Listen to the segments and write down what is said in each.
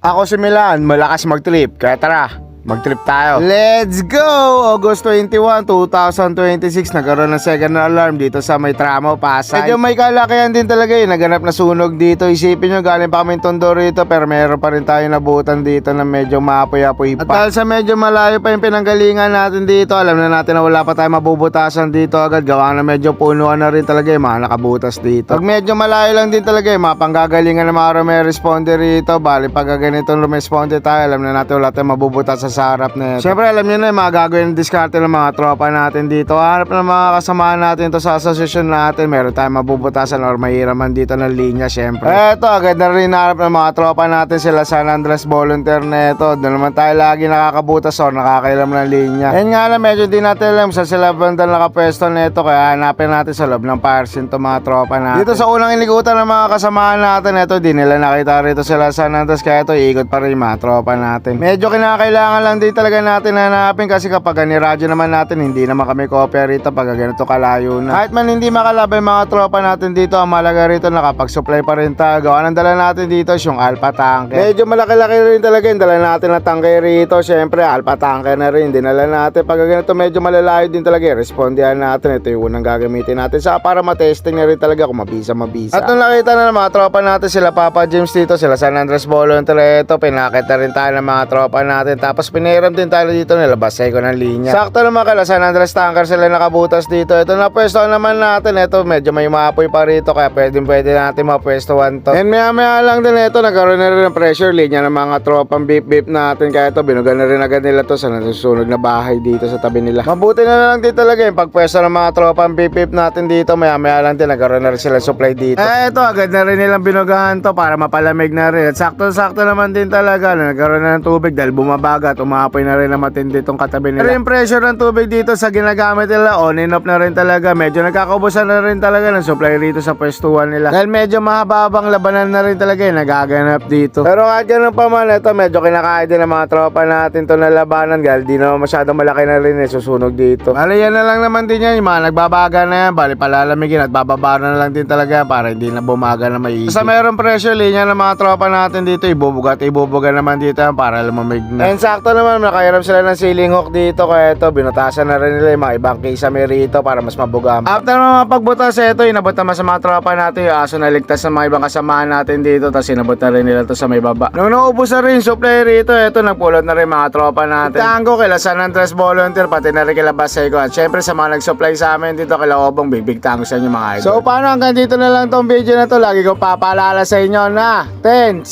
Ako si Milan, malakas mag-trip. Kaya tara, mag-trip tayo. Let's go! August 21, 2026, nagkaroon ng second alarm dito sa may Tramo, Pasay. Medyo may kalakihan din talaga naganap na sunog dito. Isipin nyo, galing pa kami Tondo rito, pero meron pa rin tayo nabutan dito na medyo maapoy-apoy pa. At dahil sa medyo malayo pa yung pinanggalingan natin dito, alam na natin na wala pa tayo mabubutasan dito agad. Gawa na medyo punuan na rin talaga yung mga nakabutas dito. Pag medyo malayo lang din talaga yung mga panggagalingan ng mga may responder rito, bali pag ganitong lumesponde tayo, alam na natin wala tayong mabubutasan sa harap na ito. Siyempre alam nyo na yung mga gagawin ng diskarte ng mga tropa natin dito. Harap ng mga kasamahan natin to sa asosasyon natin, meron tayong mabubutasan or mahiraman dito ng linya siyempre. Eto, agad na rin harap ng mga tropa natin sila San Andres Volunteer na ito. Doon naman tayo lagi nakakabutas or nakakailam ng linya. Yan nga lang, medyo di natin alam sa sila bandang nakapwesto na ito, kaya hanapin natin sa loob ng fire scene to mga tropa natin. Dito sa unang inikutan ng mga kasamahan natin, ito di nila nakita rito sila San Andres, kaya ito iikot pa rin yung mga tropa natin. Medyo kinakailangan lang din talaga natin hanapin kasi kapag niradyo naman natin, hindi naman kami kopya rito pag ganito kalayo na. Kahit man hindi makalabay mga tropa natin dito, ang malaga rito nakapag-supply pa rin tayo. Gawa ng dala natin dito yung Alpha Tanker. Medyo malaki-laki rin talaga yung dala natin na tanker rito. Syempre Alpha Tanker na rin dinala natin. Pag ganito medyo malalayo din talaga, respondihan natin. Ito yung unang gagamitin natin sa para matesting na rin talaga kung mabisa. At nung nakita na ng mga tropa natin sila Papa James dito, sila San Andres Volunteer, ito pinakit na rin tayo ng mga tropa natin. Tapos piniram din tayo dito, nilabas ko ng linya. Sakto naman kala San Andres Tanker sila nakabutas dito. Ito na pwesto naman natin. Ito medyo may maapoy pa rito, kaya pwede natin mapwestuhan to. And maya lang din ito, nagkaroon na rin ng pressure linya ng mga tropang beep natin. Kaya ito binugan na rin agad nila to sa nasusunog na bahay dito sa tabi nila. Mabuti na lang din talaga yung pagpwesto ng mga tropang beep natin dito. Maya lang din nagkaroon na rin sila supply dito. Ito agad na rin nilang binugahan to para mapalamig na rin. At sakto naman din talaga na nagkaroon na ng tubig dahil bumabaga at umaapoy na rin na matindi itong katabi nila. Pero yung pressure ng tubig dito sa ginagamit nila, on and off na rin talaga. Medyo nagkakaubusan na rin talaga ng supply rito sa pwestuhan nila. Dahil medyo mahababang labanan na rin talaga nagaganap dito. Pero kahit ganun pa man, ito medyo kinakain din ng mga tropa natin to na labanan dahil di naman masyadong malaki na rin susunog dito. Bali yan na lang naman din yan, yung mga nagbabaga na yan, bali palalamigin at bababa na lang din talaga para hindi na bumaga na maigi. Sa mayroong pressure linya ng mga tropa natin dito, ibubuga naman dito yan para lumamig na. And sakto naman, nakairam sila ng ceiling hook dito, kaya ito binutasan na rin nila yung mga ibang kisame rito para mas mabugam. After naman pagbutas ito, inabot naman sa mga tropa natin yung aso na ligtas ng mga ibang kasamahan natin dito, tapos inabot na rin nila to sa may baba. Nung naubos na rin supply rito, ito nagpulot na rin mga tropa natin. Tango kila San Andres Volunteer, pati na rin kila Basayco, at syempre sa mga nag-supply sa amin dito kila Obong, big tango sa inyo mga idol. So paano, hanggang dito na lang tong video na to. Lagi ko papaalala sa inyo na 10-0,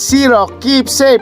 keep safe.